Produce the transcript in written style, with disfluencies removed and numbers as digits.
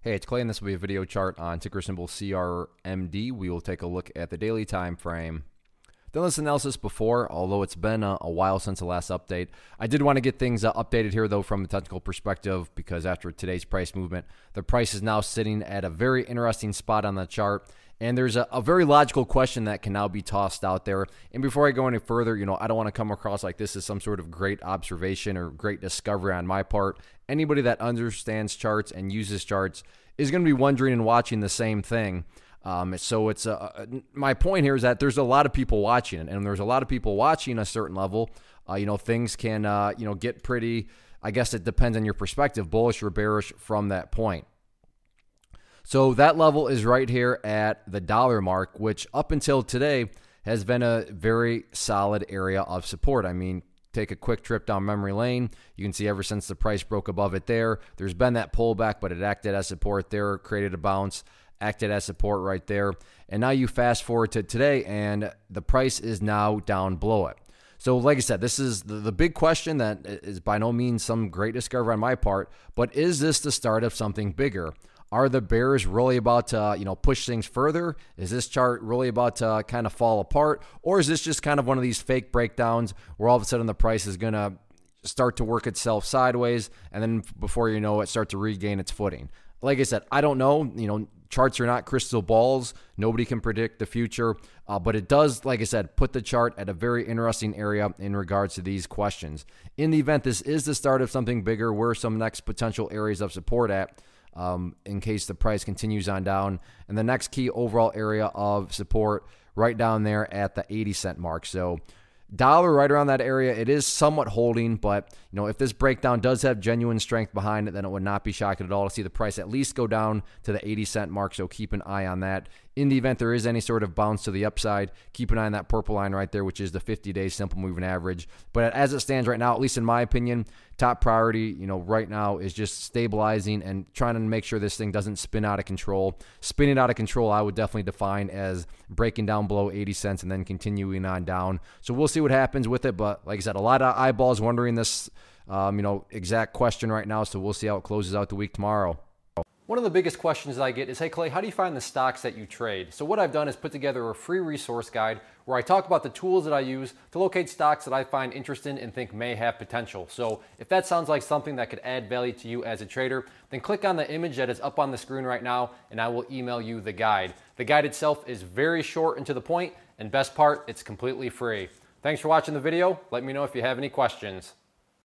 Hey, it's Clay, and this will be a video chart on ticker symbol CRMD. We will take a look at the daily time frame. Done this analysis before, although it's been a while since the last update. I did want to get things updated here, though, from a technical perspective, because after today's price movement, the price is now sitting at a very interesting spot on the chart. And there's a very logical question that can now be tossed out there. And before I go any further, I don't want to come across like this is some sort of great observation or great discovery on my part. Anybody that understands charts and uses charts is going to be wondering and watching the same thing. So it's my point here is that there's a lot of people watching it, and there's a lot of people watching a certain level. Things can get pretty. I guess it depends on your perspective, bullish or bearish from that point. So that level is right here at the dollar mark, which up until today has been a very solid area of support. I mean, take a quick trip down memory lane. You can see ever since the price broke above it there's been that pullback, but it acted as support there, created a bounce, acted as support right there. And now you fast forward to today, and the price is now down below it. So like I said, this is the big question that is by no means some great discovery on my part, but is this the start of something bigger? Are the bears really about to, push things further? Is this chart really about to kind of fall apart? Or is this just kind of one of these fake breakdowns where all of a sudden the price is going to start to work itself sideways and then before you know it, start to regain its footing? Like I said, I don't know. Charts are not crystal balls. Nobody can predict the future. But it does, like I said, put the chart at a very interesting area in regards to these questions. In the event this is the start of something bigger, where are some next potential areas of support at? In case the price continues on down. And the next key overall area of support right down there at the 80-cent mark. So dollar right around that area, it is somewhat holding, but if this breakdown does have genuine strength behind it, then it would not be shocking at all to see the price at least go down to the 80-cent mark, so keep an eye on that. In the event there is any sort of bounce to the upside, keep an eye on that purple line right there, which is the 50-day simple moving average. But as it stands right now, at least in my opinion, top priority, right now is just stabilizing and trying to make sure this thing doesn't spin out of control. Spinning out of control, I would definitely define as breaking down below 80 cents and then continuing on down. So we'll see what happens with it. But like I said, a lot of eyeballs wondering this, exact question right now. So we'll see how it closes out the week tomorrow. One of the biggest questions that I get is, hey Clay, how do you find the stocks that you trade? So what I've done is put together a free resource guide where I talk about the tools that I use to locate stocks that I find interesting and think may have potential. So if that sounds like something that could add value to you as a trader, then click on the image that is up on the screen right now and I will email you the guide. The guide itself is very short and to the point, and best part, it's completely free. Thanks for watching the video. Let me know if you have any questions.